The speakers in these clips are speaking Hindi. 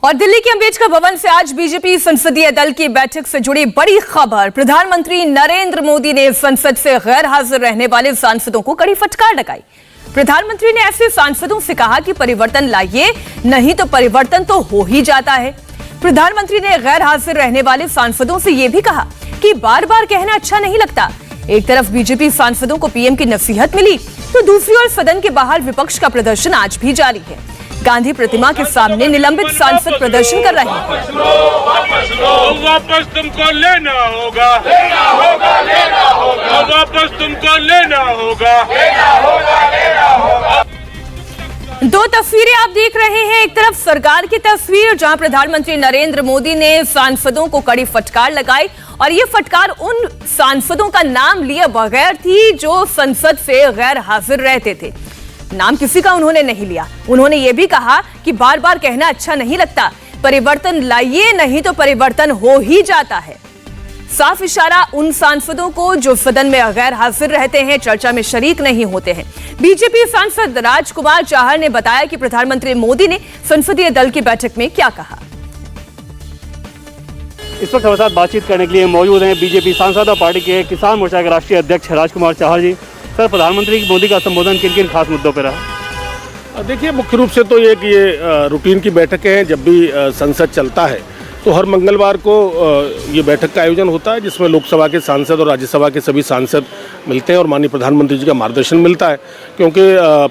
और दिल्ली के अंबेडकर भवन से आज बीजेपी संसदीय दल की बैठक से जुड़ी बड़ी खबर। प्रधानमंत्री नरेंद्र मोदी ने संसद से गैर हाजिर रहने वाले सांसदों को कड़ी फटकार लगाई। प्रधानमंत्री ने ऐसे सांसदों से कहा कि परिवर्तन लाइए, नहीं तो परिवर्तन तो हो ही जाता है। प्रधानमंत्री ने गैर हाजिर रहने वाले सांसदों से यह भी कहा कि बार बार कहना अच्छा नहीं लगता। एक तरफ बीजेपी सांसदों को पीएम की नसीहत मिली, तो दूसरी ओर सदन के बाहर विपक्ष का प्रदर्शन आज भी जारी है। गांधी प्रतिमा के सामने निलंबित सांसद प्रदर्शन कर रहे हैं। वापस तुमको लेना होगा, वापस तुमको लेना होगा। दो तस्वीरें आप देख रहे हैं। एक तरफ सरकार की तस्वीर जहां प्रधानमंत्री नरेंद्र मोदी ने सांसदों को कड़ी फटकार लगाई, और ये फटकार उन सांसदों का नाम लिए बगैर थी जो संसद से गैर हाजिर रहते थे। नाम किसी का उन्होंने नहीं लिया। उन्होंने ये भी कहा कि बार बार कहना अच्छा नहीं लगता, परिवर्तन लाइए, नहीं तो परिवर्तन हो ही जाता है। साफ इशारा उन सांसदों को जो सदन में गैर हाजिर रहते हैं, चर्चा में शरीक नहीं होते हैं। बीजेपी सांसद राजकुमार चाहर ने बताया कि प्रधानमंत्री मोदी ने संसदीय दल की बैठक में क्या कहा। इस वक्त हमारे साथ बातचीत करने के लिए मौजूद हैं बीजेपी सांसद और पार्टी के किसान मोर्चा के राष्ट्रीय अध्यक्ष राजकुमार चाहर जी। सर, प्रधानमंत्री मोदी का संबोधन किन किन खास मुद्दों पर रहा? देखिए, मुख्य रूप से तो ये रूटीन की बैठकें हैं। जब भी संसद चलता है तो हर मंगलवार को ये बैठक का आयोजन होता है, जिसमें लोकसभा के सांसद और राज्यसभा के सभी सांसद मिलते हैं और माननीय प्रधानमंत्री जी का मार्गदर्शन मिलता है। क्योंकि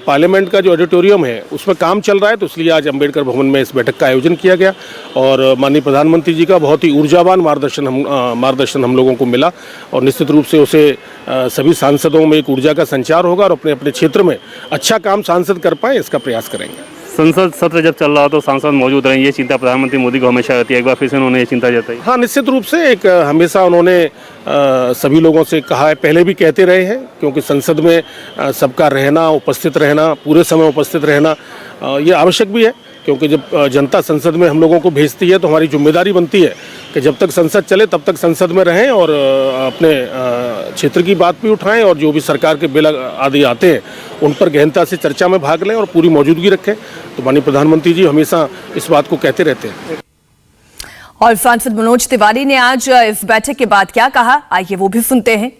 पार्लियामेंट का जो ऑडिटोरियम है उसमें काम चल रहा है, तो इसलिए आज अंबेडकर भवन में इस बैठक का आयोजन किया गया और माननीय प्रधानमंत्री जी का बहुत ही ऊर्जावान मार्गदर्शन हम लोगों को मिला। और निश्चित रूप से उसे सभी सांसदों में एक ऊर्जा का संचार होगा और अपने अपने क्षेत्र में अच्छा काम सांसद कर पाएँ, इसका प्रयास करेंगे। संसद सत्र जब चल रहा हो तो सांसद मौजूद रहें, ये चिंता प्रधानमंत्री मोदी को हमेशा रहती है। एक बार फिर से उन्होंने ये चिंता जताई। हाँ, निश्चित रूप से एक हमेशा उन्होंने सभी लोगों से कहा है, पहले भी कहते रहे हैं, क्योंकि संसद में सबका रहना, उपस्थित रहना, पूरे समय उपस्थित रहना ये आवश्यक भी है। क्योंकि जब जनता संसद में हम लोगों को भेजती है तो हमारी जिम्मेदारी बनती है कि जब तक संसद चले तब तक संसद में रहें और अपने क्षेत्र की बात भी उठाएं और जो भी सरकार के बिल आदि आते हैं उन पर गहनता से चर्चा में भाग लें और पूरी मौजूदगी रखें। तो माननीय प्रधानमंत्री जी हमेशा इस बात को कहते रहते हैं। और सांसद मनोज तिवारी ने आज इस बैठक के बाद क्या कहा, आइए वो भी सुनते हैं।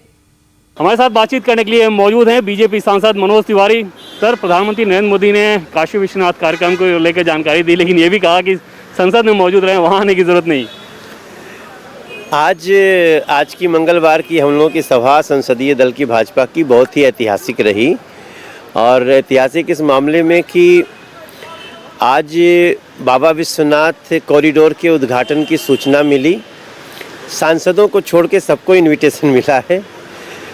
हमारे साथ बातचीत करने के लिए मौजूद हैं बीजेपी सांसद मनोज तिवारी। सर, प्रधानमंत्री नरेंद्र मोदी ने काशी विश्वनाथ कार्यक्रम को लेकर जानकारी दी, लेकिन ये भी कहा कि संसद में मौजूद रहें, वहाँ आने की जरूरत नहीं। आज की मंगलवार की हम लोगों की सभा संसदीय दल की भाजपा की बहुत ही ऐतिहासिक रही, और ऐतिहासिक इस मामले में कि आज बाबा विश्वनाथ कॉरिडोर के उद्घाटन की सूचना मिली। सांसदों को छोड़ के सबको इन्विटेशन मिला है।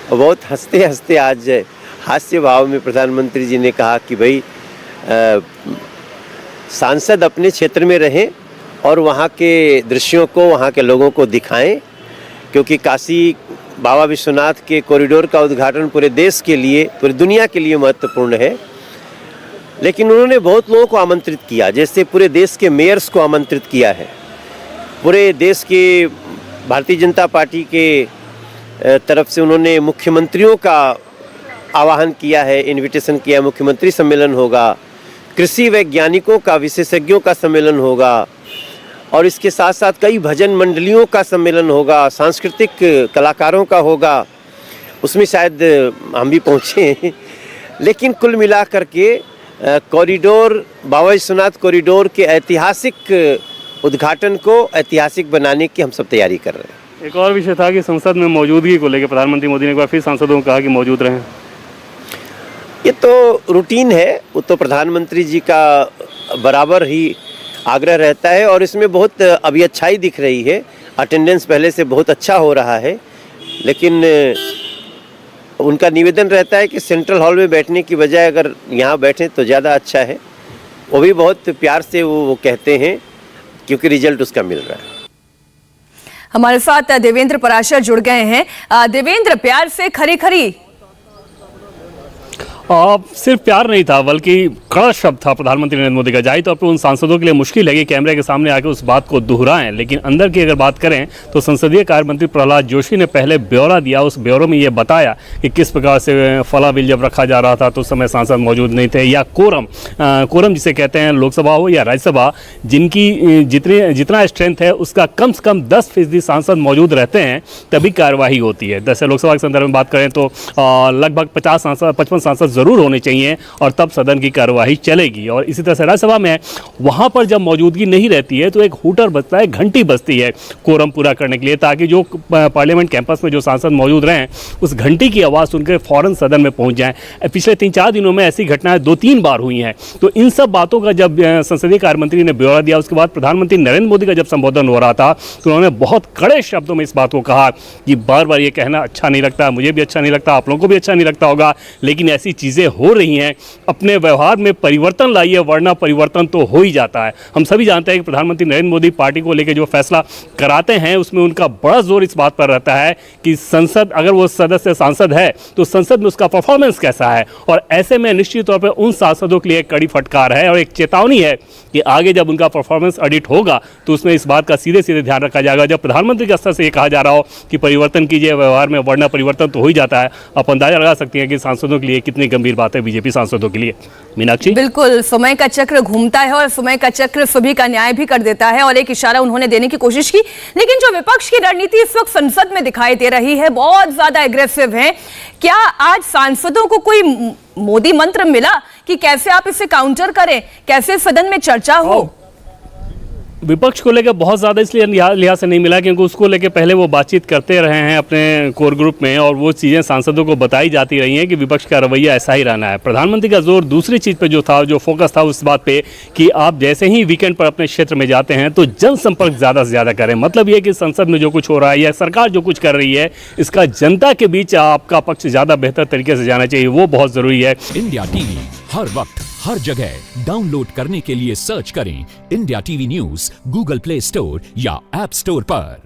बहुत हंसते हंसते आज हास्य भाव में प्रधानमंत्री जी ने कहा कि भाई सांसद अपने क्षेत्र में रहें और वहाँ के दृश्यों को, वहाँ के लोगों को दिखाएं, क्योंकि काशी बाबा विश्वनाथ के कॉरिडोर का उद्घाटन पूरे देश के लिए, पूरी दुनिया के लिए महत्वपूर्ण है। लेकिन उन्होंने बहुत लोगों को आमंत्रित किया, जैसे पूरे देश के मेयर्स को आमंत्रित किया है, पूरे देश के भारतीय जनता पार्टी के तरफ से उन्होंने मुख्यमंत्रियों का आह्वान किया है, इनविटेशन किया। मुख्यमंत्री सम्मेलन होगा, कृषि वैज्ञानिकों का, विशेषज्ञों का सम्मेलन होगा, और इसके साथ साथ कई भजन मंडलियों का सम्मेलन होगा, सांस्कृतिक कलाकारों का होगा। उसमें शायद हम भी पहुँचे। लेकिन कुल मिलाकर के कॉरिडोर, बाबा विश्वनाथ कॉरिडोर के ऐतिहासिक उद्घाटन को ऐतिहासिक बनाने की हम सब तैयारी कर रहे हैं। एक और विषय था कि संसद में मौजूदगी को लेकर प्रधानमंत्री मोदी ने एक बार फिर सांसदों को कहा कि मौजूद रहें। ये तो रूटीन है, वो तो प्रधानमंत्री जी का बराबर ही आग्रह रहता है, और इसमें बहुत अभी अच्छाई दिख रही है। अटेंडेंस पहले से बहुत अच्छा हो रहा है, लेकिन उनका निवेदन रहता है कि सेंट्रल हॉल में बैठने की बजाय अगर यहाँ बैठें तो ज़्यादा अच्छा है। वो भी बहुत प्यार से वो कहते हैं, क्योंकि रिजल्ट उसका मिल रहा है। हमारे साथ देवेंद्र पराशर जुड़ गए हैं। देवेंद्र, प्यार से खरी खरी। सिर्फ प्यार नहीं था बल्कि कड़ा शब्द था प्रधानमंत्री नरेंद्र मोदी का। जाहिर तौर पर उन सांसदों के लिए मुश्किल है कि कैमरे के सामने आकर उस बात को दोहराएं, लेकिन अंदर की अगर बात करें तो संसदीय कार्य मंत्री प्रहलाद जोशी ने पहले ब्यौरा दिया। उस ब्यौरे में ये बताया कि किस प्रकार से फला बिल जब रखा जा रहा था तो उस समय सांसद मौजूद नहीं थे, या कोरम जिसे कहते हैं लोकसभा हो या राज्यसभा, जिनकी जितना स्ट्रेंथ है उसका कम से कम 10% सांसद मौजूद रहते हैं तभी कार्यवाही होती है। जैसे लोकसभा के संदर्भ में बात करें तो लगभग 55 सांसद जरूर होने चाहिए और तब सदन की कार्यवाही चलेगी। और इसी तरह से राज्यसभा में वहां पर जब मौजूदगी नहीं रहती है तो एक हूटर बजता है, घंटी बजती है कोरम पूरा करने के लिए, ताकि जो पार्लियामेंट कैंपस में जो सांसद मौजूद रहें उस घंटी की आवाज़ सुनकर फौरन सदन में पहुंच जाएं। पिछले 3-4 दिनों में ऐसी घटनाएं 2-3 बार हुई हैं। तो इन सब बातों का जब संसदीय कार्य मंत्री ने ब्यौरा दिया, उसके बाद प्रधानमंत्री नरेंद्र मोदी का जब संबोधन हो रहा था तो उन्होंने बहुत कड़े शब्दों में इस बात को कहा कि बार बार ये कहना अच्छा नहीं लगता, मुझे भी अच्छा नहीं लगता, आप लोगों को भी अच्छा नहीं लगता होगा, लेकिन ऐसी चीज़ें हो रही हैं, अपने व्यवहार में परिवर्तन लाइए वरना परिवर्तन तो हो ही जाता है। हम सभी जानते हैं कि प्रधानमंत्री नरेंद्र मोदी पार्टी को लेकर जो फैसला कराते हैं उसमें उनका बड़ा जोर इस बात पर रहता है कि संसद, अगर वो सदस्य सांसद है तो संसद में उसका परफॉर्मेंस कैसा है। और ऐसे में निश्चित तौर पर उन सांसदों के लिए एक कड़ी फटकार है और एक चेतावनी है कि आगे जब उनका परफॉर्मेंस ऑडिट होगा तो उसमें इस बात का सीधे सीधे ध्यान रखा जाएगा। जब प्रधानमंत्री के स्तर से ये कहा जा रहा हो कि परिवर्तन कीजिए व्यवहार में वरना परिवर्तन तो हो ही जाता है, आप अंदाजा लगा सकती हैं कि सांसदों के लिए कितनी गंभीर बात है बीजेपी सांसदों के लिए। मीनाक्षी, बिल्कुल, समय का चक्र घूमता है और समय का चक्र सभी का न्याय भी कर देता है और एक इशारा उन्होंने देने की कोशिश की, लेकिन जो विपक्ष की रणनीति इस वक्त संसद में दिखाई दे रही है बहुत ज्यादा एग्रेसिव है। क्या आज सांसदों को कोई मोदी मंत्र मिला कि कैसे आप इसे काउंटर करें, कैसे सदन में चर्चा हो? विपक्ष को लेकर बहुत ज़्यादा इसलिए लिहाज से नहीं मिला क्योंकि उसको लेकर पहले वो बातचीत करते रहे हैं अपने कोर ग्रुप में और वो चीज़ें सांसदों को बताई जाती रही हैं कि विपक्ष का रवैया ऐसा ही रहना है। प्रधानमंत्री का जोर दूसरी चीज़ पे जो था, जो फोकस था उस बात पे कि आप जैसे ही वीकेंड पर अपने क्षेत्र में जाते हैं तो जनसंपर्क ज़्यादा से ज़्यादा करें। मतलब ये कि संसद में जो कुछ हो रहा है या सरकार जो कुछ कर रही है इसका जनता के बीच आपका पक्ष ज़्यादा बेहतर तरीके से जाना चाहिए, वो बहुत ज़रूरी है। इंडिया टीवी हर वक्त हर जगह डाउनलोड करने के लिए सर्च करें India TV news Google play store या ऐप स्टोर पर।